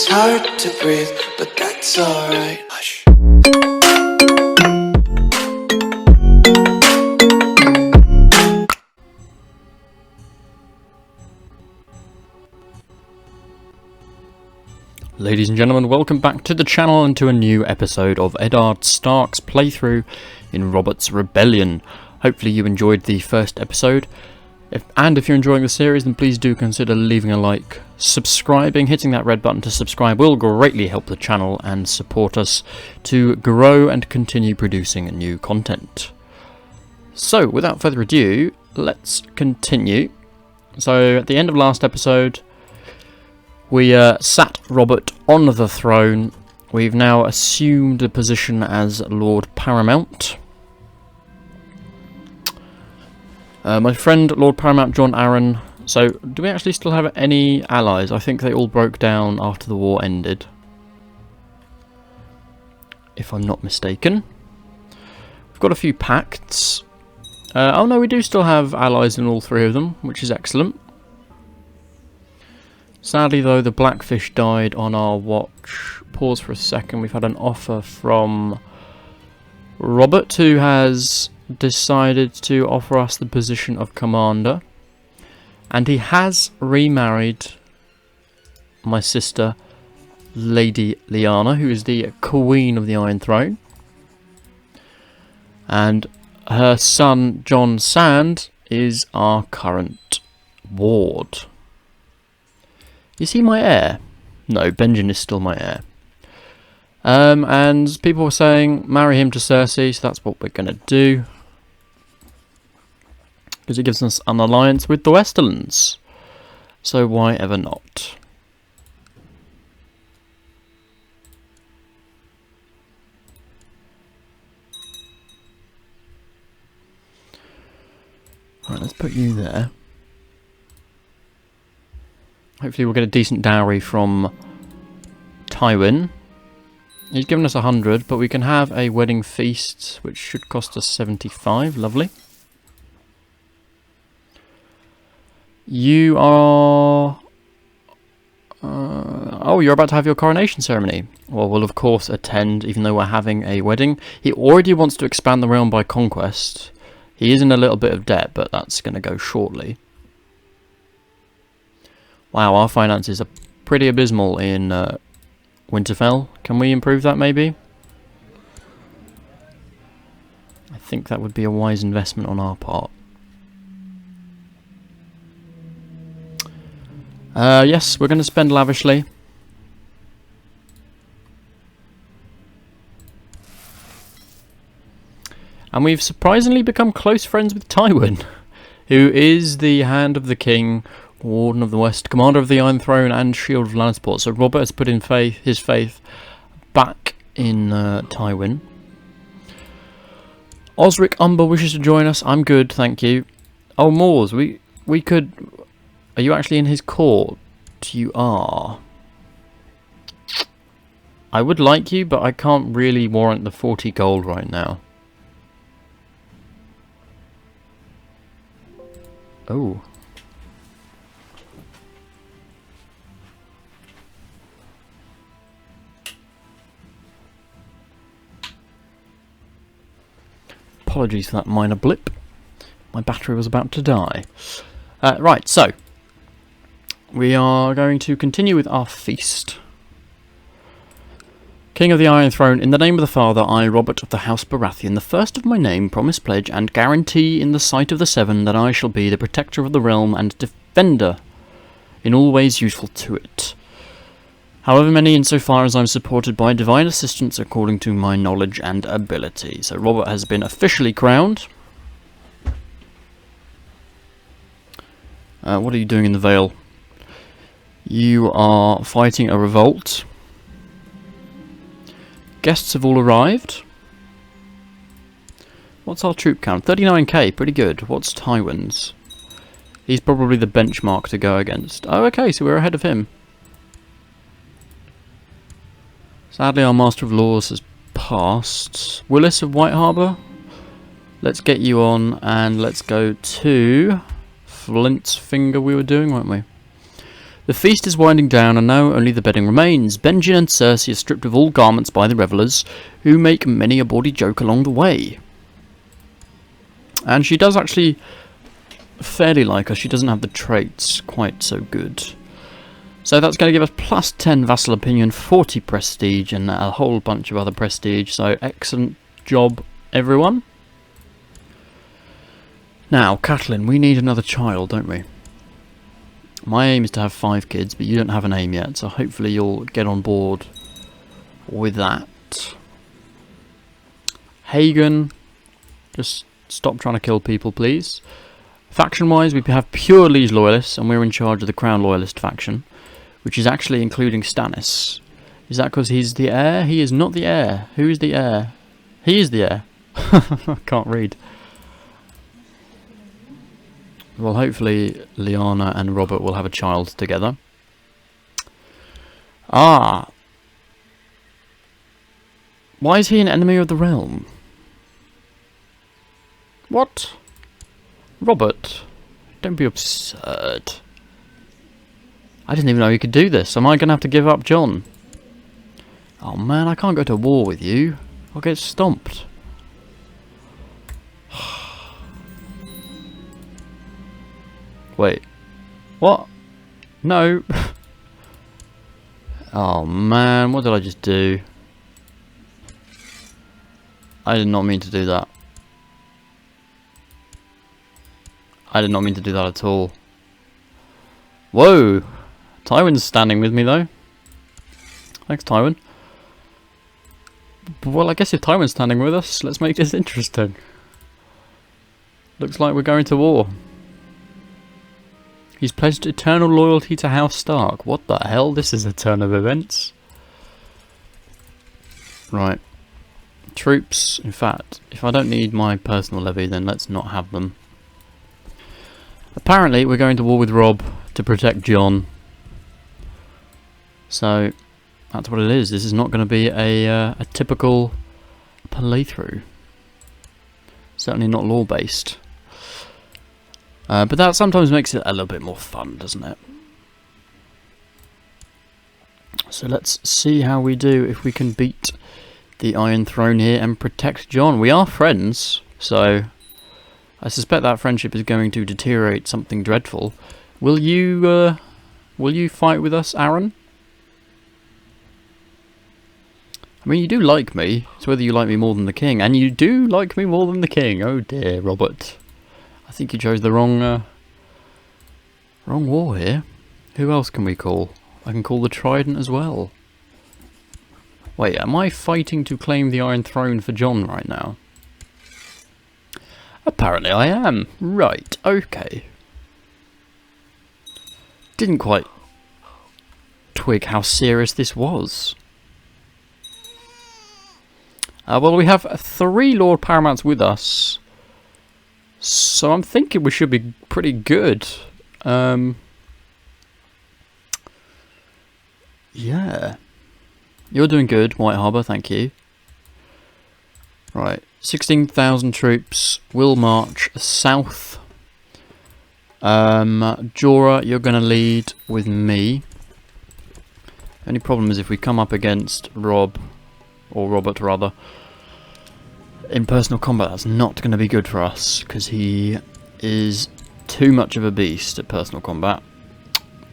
It's hard to breathe, but that's alright. Hush. Ladies and gentlemen, welcome back to the channel and to a new episode of Eddard Stark's playthrough in Robert's Rebellion. Hopefully you enjoyed the first episode, if you're enjoying the series, then please do consider leaving a like, subscribing, hitting that red button to subscribe will greatly help the channel and support us to grow and continue producing new content. So without further ado, let's continue. So at the end of last episode, we sat Robert on the throne. We've now assumed a position as Lord Paramount. My friend Lord Paramount Jon Aryn. So, do we actually still have any allies? I think they all broke down after the war ended, if I'm not mistaken. We've got a few pacts. Oh no, we do still have allies in all three of them, which is excellent. Sadly though, the Blackfish died on our watch. Pause for a second. We've had an offer from Robert, who has decided to offer us the position of commander. And he has remarried my sister, Lady Lyanna, who is the Queen of the Iron Throne. And her son, Jon Snow, is our current ward. Is he my heir? No, Benjen is still my heir. And people were saying, marry him to Cersei, so that's what we're going to do. Because it gives us an alliance with the Westerlands. So why ever not? Right, let's put you there. Hopefully we'll get a decent dowry from Tywin. He's given us 100, but we can have a wedding feast, which should cost us 75. Lovely. You are... oh, you're about to have your coronation ceremony. Well, we'll of course attend, even though we're having a wedding. He already wants to expand the realm by conquest. He is in a little bit of debt, but that's going to go shortly. Wow, our finances are pretty abysmal in Winterfell. Can we improve that, maybe? I think that would be a wise investment on our part. Yes, we're going to spend lavishly. And we've surprisingly become close friends with Tywin, who is the Hand of the King, Warden of the West, Commander of the Iron Throne, and Shield of Lannisters. So Robert has put in his faith back in Tywin. Osric Umber wishes to join us. I'm good, thank you. Oh, Moors, we could... Are you actually in his court? You are. I would like you, but I can't really warrant the 40 gold right now. Oh. Apologies for that minor blip. My battery was about to die. Right, so we are going to continue with our feast. King of the Iron Throne, in the name of the Father, I, Robert of the House Baratheon, the first of my name, promise, pledge, and guarantee in the sight of the Seven that I shall be the protector of the realm and defender in all ways useful to it. However many, insofar as I'm supported by divine assistance according to my knowledge and ability. So Robert has been officially crowned. What are you doing in the Vale? You are fighting a revolt. Guests have all arrived. What's our troop count? 39k, pretty good. What's Tywin's? He's probably the benchmark to go against. Oh, okay, so we're ahead of him. Sadly, our Master of Laws has passed. Willis of White Harbour. Let's get you on and let's go to Flint's Finger we were doing, weren't we? The feast is winding down, and now only the bedding remains. Benjen and Cersei are stripped of all garments by the revellers, who make many a bawdy joke along the way. And she does actually fairly like her. She doesn't have the traits quite so good. So that's going to give us plus 10 vassal opinion, 40 prestige, and a whole bunch of other prestige. So excellent job, everyone. Now, Catelyn, we need another child, don't we? My aim is to have 5 kids, but you don't have an aim yet, so hopefully you'll get on board with that. Hagen, just stop trying to kill people, please. Faction-wise, we have pure Liege Loyalists, and we're in charge of the Crown Loyalist faction, which is actually including Stannis. Is that because he's the heir? He is not the heir. Who is the heir? He is the heir. I can't read. Well, hopefully Lyanna and Robert will have a child together. Ah. Why is he an enemy of the realm? What? Robert, don't be absurd. I didn't even know you could do this. Am I going to have to give up Jon? Oh man, I can't go to war with you. I'll get stomped. Wait. What? No. Oh man, what did I just do? I did not mean to do that. I did not mean to do that at all. Whoa! Tywin's standing with me though. Thanks, Tywin. Well, I guess if Tywin's standing with us, let's make this interesting. Looks like we're going to war. He's pledged eternal loyalty to House Stark. What the hell? This is a turn of events. Right. Troops. In fact, if I don't need my personal levy, then let's not have them. Apparently, we're going to war with Rob to protect Jon. So, that's what it is. This is not going to be a typical playthrough. Certainly not law-based. But that sometimes makes it a little bit more fun, doesn't it? So let's see how we do if we can beat the Iron Throne here and protect Jon. We are friends, so I suspect that friendship is going to deteriorate something dreadful. Will you fight with us, Aryn? I mean, you do like me. It's whether you like me more than the king, and you do like me more than the king. Oh dear, Robert. I think you chose the wrong war here. Who else can we call? I can call the Trident as well. Wait, am I fighting to claim the Iron Throne for Jon right now? Apparently I am. Right, okay. Didn't quite twig how serious this was. Well, we have 3 Lord Paramounts with us. So I'm thinking we should be pretty good. Yeah. You're doing good, White Harbour, thank you. Right, 16,000 troops will march south. Jorah, you're going to lead with me. Only problem is if we come up against Rob, or Robert rather, in personal combat, that's not going to be good for us, because he is too much of a beast at personal combat.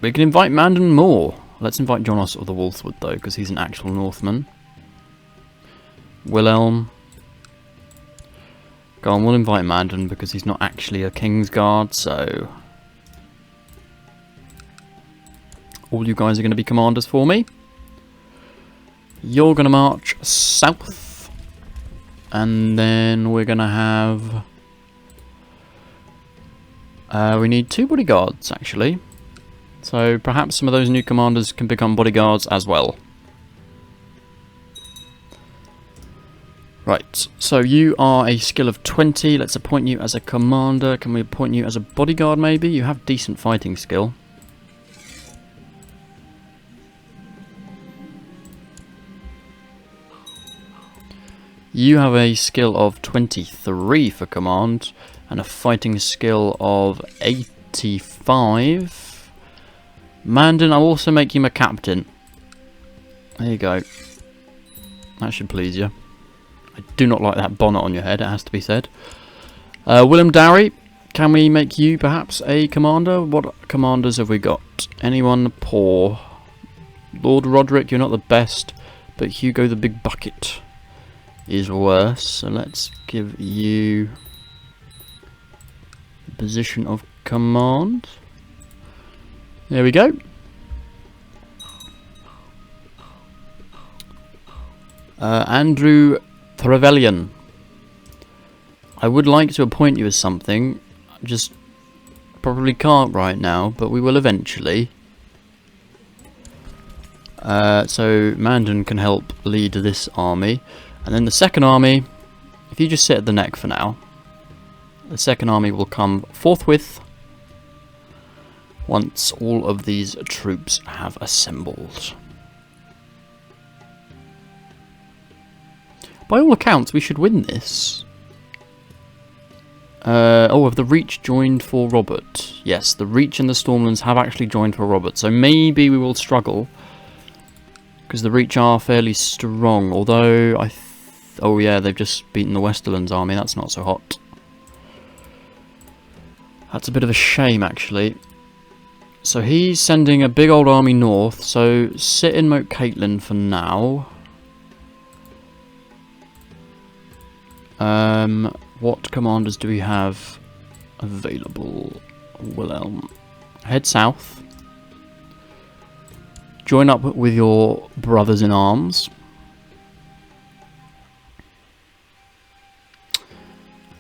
We can invite Mandon more. Let's invite Jonas of the Wolfswood though, because he's an actual Northman. Wilhelm. Go on, we'll invite Mandon because he's not actually a Kingsguard, so all you guys are going to be commanders for me. You're going to march south, and then we're going to have we need 2 bodyguards actually, so perhaps some of those new commanders can become bodyguards as well. Right, so you are a skill of 20. Let's appoint you as a commander. Can we appoint you as a bodyguard maybe? You have decent fighting skill. You have a skill of 23 for command and a fighting skill of 85. Mandan, I'll also make you my captain. There you go. That should please you. I do not like that bonnet on your head, it has to be said. Willem Darry, can we make you perhaps a commander? What commanders have we got? Anyone poor? Lord Roderick, you're not the best, but Hugo the Big Bucket is worse. So let's give you the position of command. There we go. Andrew Trevelyan. I would like to appoint you as something, just probably can't right now, but we will eventually. So Mandan can help lead this army, and then the second army, if you just sit at the neck for now, the second army will come forthwith once all of these troops have assembled. By all accounts, we should win this. Oh, have the Reach joined for Robert? Yes, the Reach and the Stormlands have actually joined for Robert, so maybe we will struggle, because the Reach are fairly strong, although oh yeah, they've just beaten the Westerlands army, that's not so hot. That's a bit of a shame, actually. So he's sending a big old army north, so sit in Moat-Caitlin for now. What commanders do we have available? Wilhelm. Head south. Join up with your brothers in arms.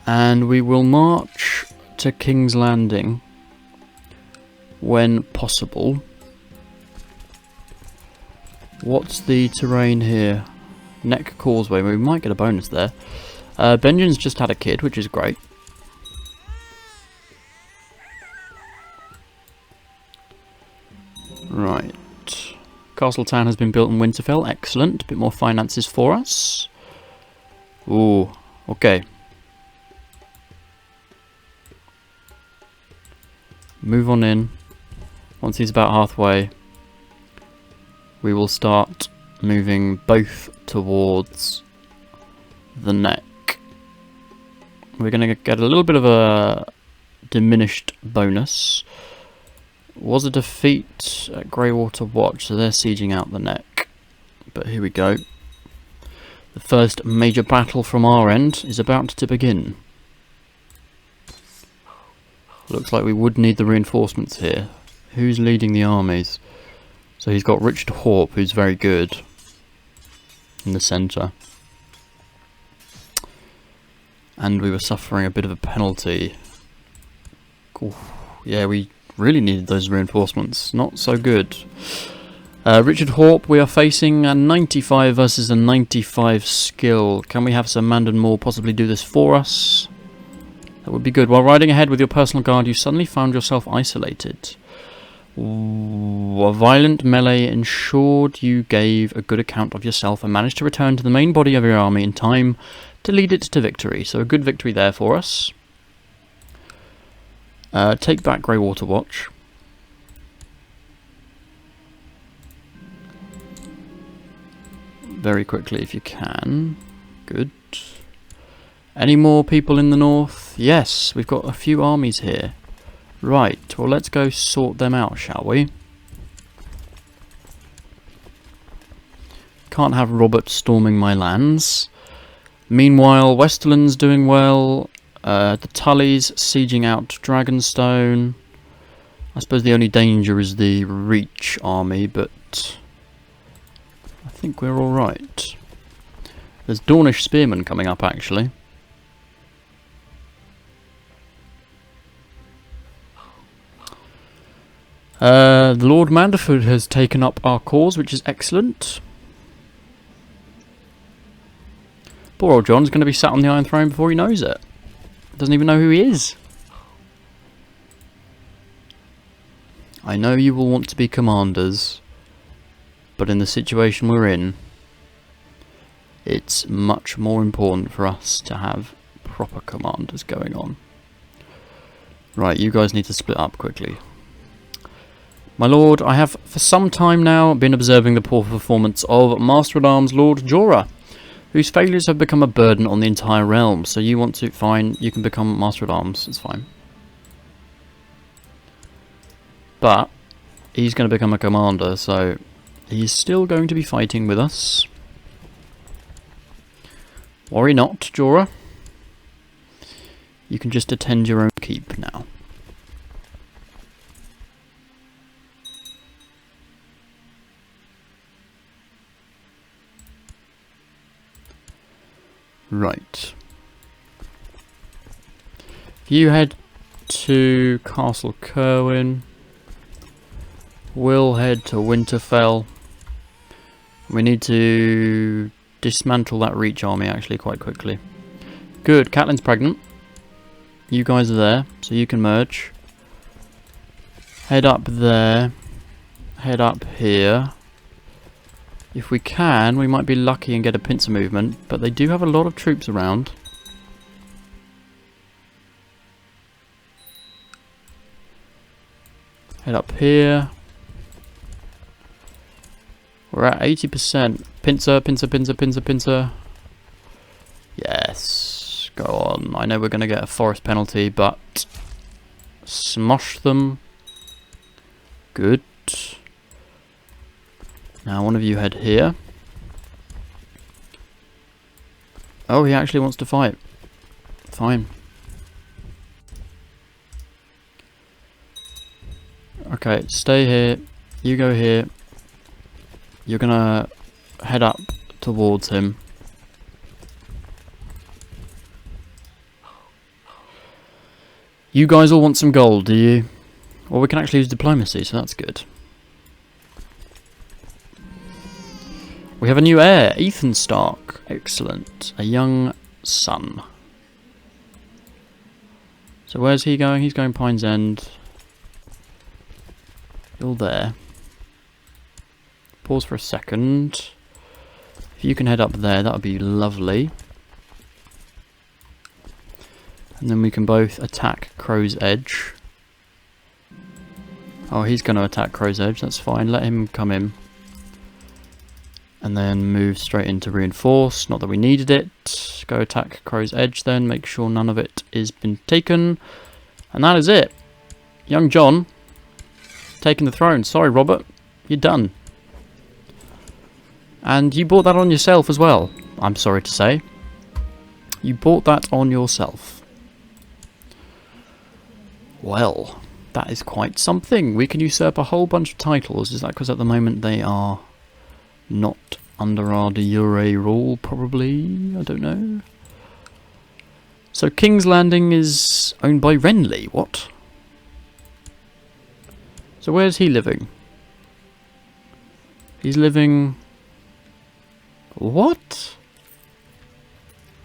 And we will march to King's Landing when possible. What's the terrain here? Neck Causeway, we might get a bonus there. Benjen's just had a kid, which is great. Right. Castletown has been built in Winterfell. Excellent. A bit more finances for us. Ooh, okay. Move on in. Once he's about halfway, we will start moving both towards the neck. We're going to get a little bit of a diminished bonus. Was a defeat at Greywater Watch, so they're sieging out the neck. But here we go. The first major battle from our end is about to begin. Looks like we would need the reinforcements here. Who's leading the armies? So he's got Richard Horp, who's very good, in the centre. And we were suffering a bit of a penalty. Ooh, yeah, we really needed those reinforcements. Not so good. Richard Horp, we are facing a 95 versus a 95 skill. Can we have Sir Mandan Moore possibly do this for us? That would be good. While riding ahead with your personal guard, you suddenly found yourself isolated. Ooh, a violent melee ensured you gave a good account of yourself and managed to return to the main body of your army in time to lead it to victory. So a good victory there for us. Take back Greywater Watch. Very quickly if you can. Good. Any more people in the north? Yes, we've got a few armies here. Right, well let's go sort them out, shall we? Can't have Robert storming my lands. Meanwhile, Westerland's doing well. The Tullys sieging out Dragonstone. I suppose the only danger is the Reach army, but I think we're alright. There's Dornish Spearmen coming up, actually. The Lord Manderford has taken up our cause, which is excellent. Poor old Jon's going to be sat on the Iron Throne before he knows it. Doesn't even know who he is. I know you will want to be commanders, but in the situation we're in, it's much more important for us to have proper commanders going on. Right, you guys need to split up quickly. My lord, I have for some time now been observing the poor performance of Master-at-Arms Lord Jorah, whose failures have become a burden on the entire realm. So you want to, fine, you can become Master-at-Arms, it's fine. But he's going to become a commander, so he's still going to be fighting with us. Worry not, Jorah. You can just attend your own keep now. Right. If you head to Castle Kerwin, we'll head to Winterfell. We need to dismantle that Reach army actually quite quickly. Good, Catelyn's pregnant. You guys are there, so you can merge. Head up there. Head up here. If we can, we might be lucky and get a pincer movement, but they do have a lot of troops around. Head up here. We're at 80%. Pincer, pincer, pincer, pincer, pincer. Yes. Go on. I know we're going to get a forest penalty, but smosh them. Good. Now one of you head here. Oh, he actually wants to fight. Fine. Okay, stay here. You go here. You're gonna head up towards him. You guys all want some gold, do you? Well, we can actually use diplomacy, so that's good. We have a new heir, Ethan Stark. Excellent. A young son. So where's he going? He's going Pine's End. You're there. Pause for a second. If you can head up there, that would be lovely. And then we can both attack Crow's Edge. Oh, he's going to attack Crow's Edge. That's fine. Let him come in. And then move straight into reinforce. Not that we needed it. Go attack Crow's Edge then. Make sure none of it has been taken. And that is it. Young Jon taking the throne. Sorry, Robert. You're done. And you brought that on yourself as well. I'm sorry to say. You brought that on yourself. Well, that is quite something. We can usurp a whole bunch of titles. Is that because at the moment they are not under our de jure rule, probably? I don't know. So King's Landing is owned by Renly. What? So where's he living? He's living... What?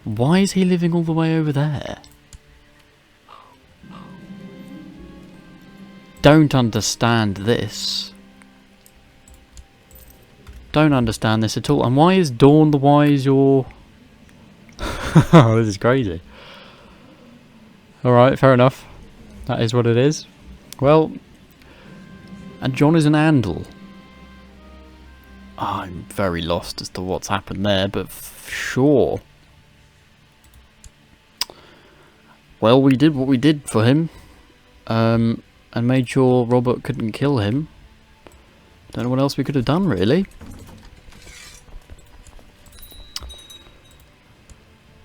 Why is he living all the way over there? Don't understand this. Don't understand this at all. And why is Dawn the Wise your... This is crazy. Alright, fair enough. That is what it is. Well, and Jon is an Andal. I'm very lost as to what's happened there, but sure. Well, we did what we did for him. And made sure Robert couldn't kill him. Don't know what else we could have done, really.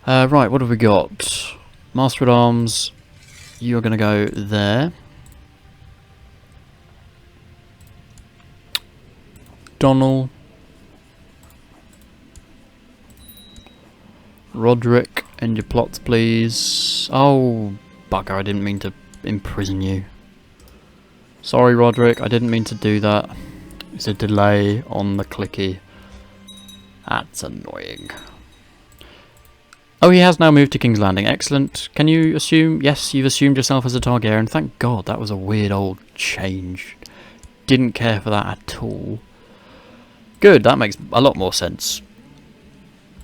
Right, what have we got? Master-at-Arms, you're going to go there. Donald. Roderick, end your plots, please. Oh, bugger, I didn't mean to imprison you. Sorry, Roderick, I didn't mean to do that. It's a delay on the clicky. That's annoying. Oh, he has now moved to King's Landing. Excellent. Can you assume... Yes, you've assumed yourself as a Targaryen. Thank God, that was a weird old change. Didn't care for that at all. Good, that makes a lot more sense.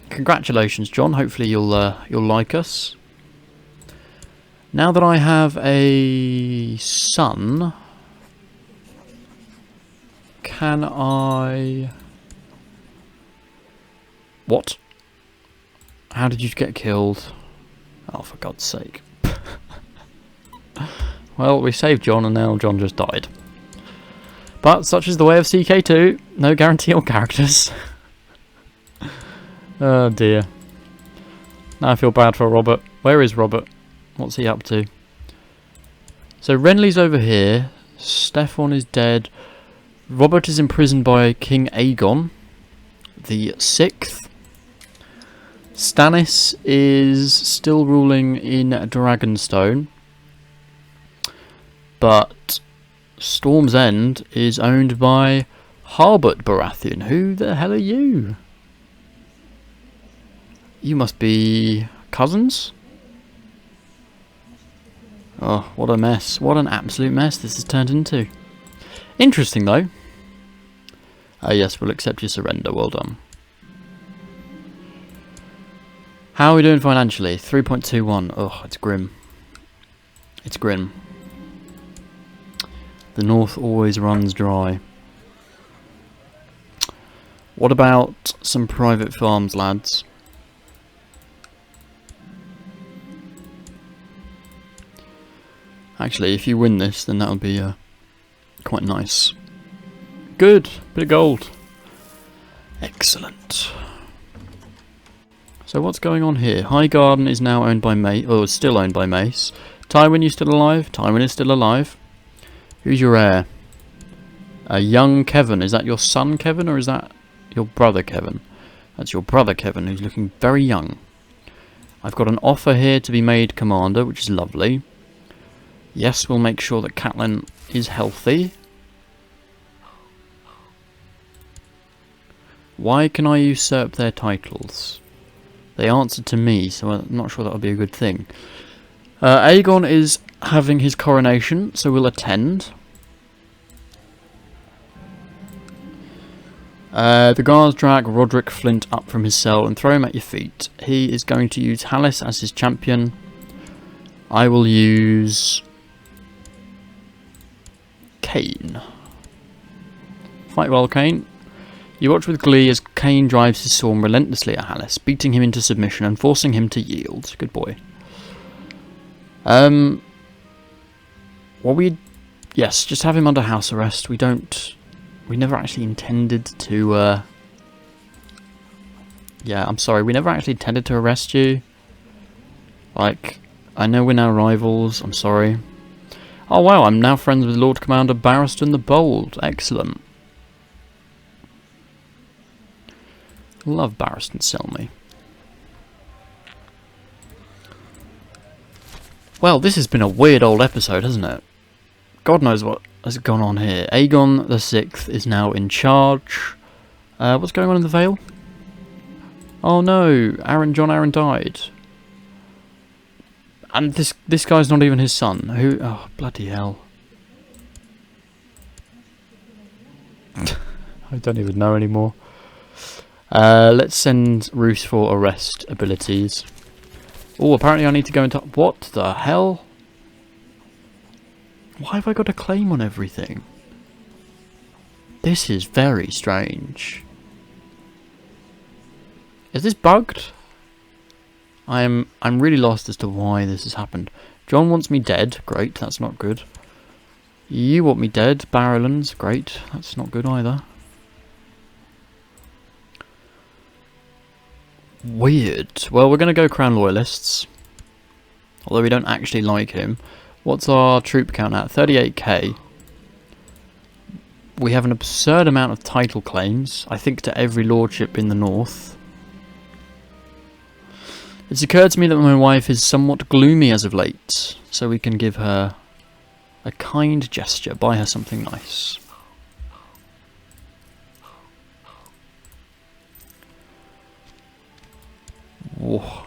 Congratulations, Jon. Hopefully you'll like us. Now that I have a son... Can I... What? How did you get killed? Oh, for God's sake. Well, we saved Jon and now Jon just died. But such is the way of CK2. No guarantee on characters. Oh dear. Now I feel bad for Robert. Where is Robert? What's he up to? So Renly's over here. Stefan is dead. Robert is imprisoned by King Aegon the 6th. Stannis is still ruling in Dragonstone. But Storm's End is owned by Robert Baratheon. Who the hell are you? You must be cousins? Oh, what a mess. What an absolute mess this has turned into. Interesting though. Yes, we'll accept your surrender. Well done. How are we doing financially? 3.21. Oh, it's grim. It's grim. The north always runs dry. What about some private farms, lads? Actually, if you win this, then that would be quite nice. Good! Bit of gold. Excellent. So what's going on here? Highgarden is now owned by Mace, or is still owned by Mace. Tywin, you still alive? Tywin is still alive. Who's your heir? Young Kevin. Is that your son Kevin, or is that your brother Kevin? That's your brother Kevin, who's looking very young. I've got an offer here to be made commander, which is lovely. Yes, we'll make sure that Catelyn is healthy. Why can I usurp their titles? They answer to me, so I'm not sure that would be a good thing. Aegon is having his coronation, so we'll attend. The guards drag Roderick Flint up from his cell and throw him at your feet. He is going to use Hallis as his champion. I will use Cain. Fight well, Cain. You watch with glee as Cain drives his sword relentlessly at Hallis, beating him into submission and forcing him to yield. Good boy. Well, yes, just have him under house arrest. We never actually intended to, yeah, I'm sorry, we never actually intended to arrest you. Like, I know we're now rivals, I'm sorry. Oh wow, I'm now friends with Lord Commander Barristan the Bold. Excellent. Love Barristan Selmy. Well, this has been a weird old episode, hasn't it? God knows what has gone on here. Aegon the 6th is now in charge. What's going on in the Vale? Oh no, Jon Aryn died. And this guy's not even his son. Who? Oh, bloody hell. I don't even know anymore. Let's send Roose for arrest abilities. Oh, apparently I need to go into... What the hell? Why have I got a claim on everything? This is very strange. Is this bugged? I'm really lost as to why this has happened. Jon wants me dead. Great, that's not good. You want me dead. Barrowlands. Great, that's not good either. Weird. Well, we're going to go Crown Loyalists. Although we don't actually like him. What's our troop count at? 38k. We have an absurd amount of title claims. I think to every lordship in the north. It's occurred to me that my wife is somewhat gloomy as of late. So we can give her a kind gesture. Buy her something nice. Whoa.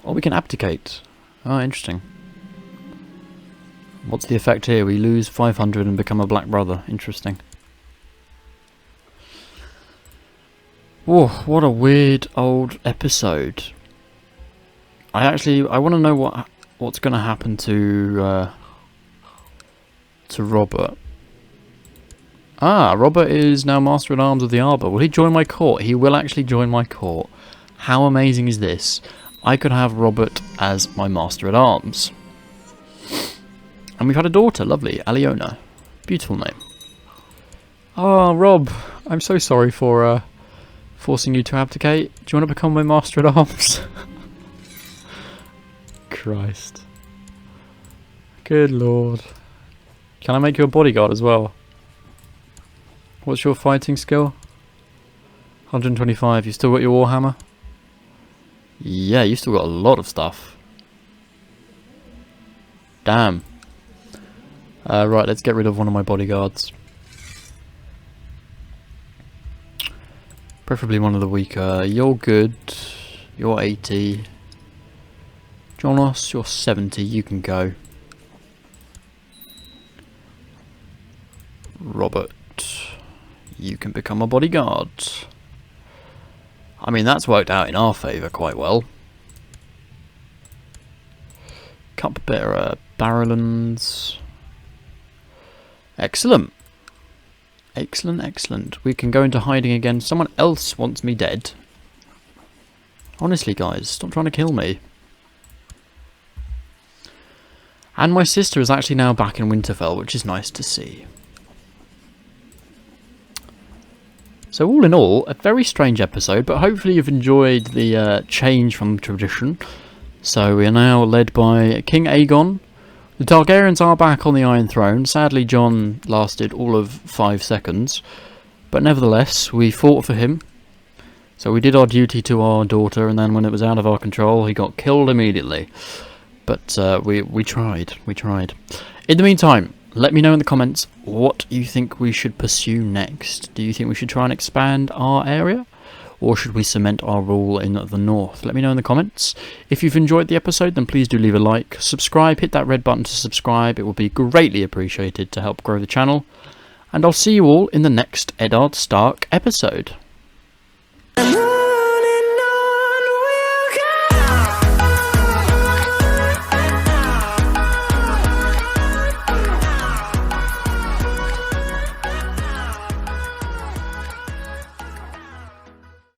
Oh, we can abdicate. Oh, interesting. What's the effect here? We lose 500 and become a black brother. Interesting. Whoa, what a weird old episode. I want to know what's going to happen to Robert. Ah, Robert is now Master at Arms of the Arbor. Will he join my court? He will actually join my court. How amazing is this? I could have Robert as my Master at Arms. And we've had a daughter, lovely, Aliona. Beautiful name. Oh, Rob, I'm so sorry for forcing you to abdicate. Do you want to become my Master at Arms? Christ. Good lord. Can I make you a bodyguard as well? What's your fighting skill? 125. You still got your warhammer? Yeah, you still got a lot of stuff. Damn. Right, let's get rid of one of my bodyguards. Preferably one of the weaker. You're good. You're 80. Jonas, you're 70. You can go. Robert, you can become a bodyguard. I mean, that's worked out in our favour quite well. Cupbearer, Barrowlands. Excellent. Excellent, excellent. We can go into hiding again. Someone else wants me dead. Honestly, guys, stop trying to kill me. And my sister is actually now back in Winterfell, which is nice to see. So all in all, a very strange episode, but hopefully you've enjoyed the change from tradition. So we are now led by King Aegon. The Targaryens are back on the Iron Throne. Sadly, Jon lasted all of 5 seconds. But nevertheless, we fought for him. So we did our duty to our daughter, and then when it was out of our control, he got killed immediately. But we tried. We tried. In the meantime, let me know in the comments what you think we should pursue next. Do you think we should try and expand our area? Or should we cement our rule in the north? Let me know in the comments. If you've enjoyed the episode, then please do leave a like. Subscribe, hit that red button to subscribe. It will be greatly appreciated to help grow the channel. And I'll see you all in the next Eddard Stark episode.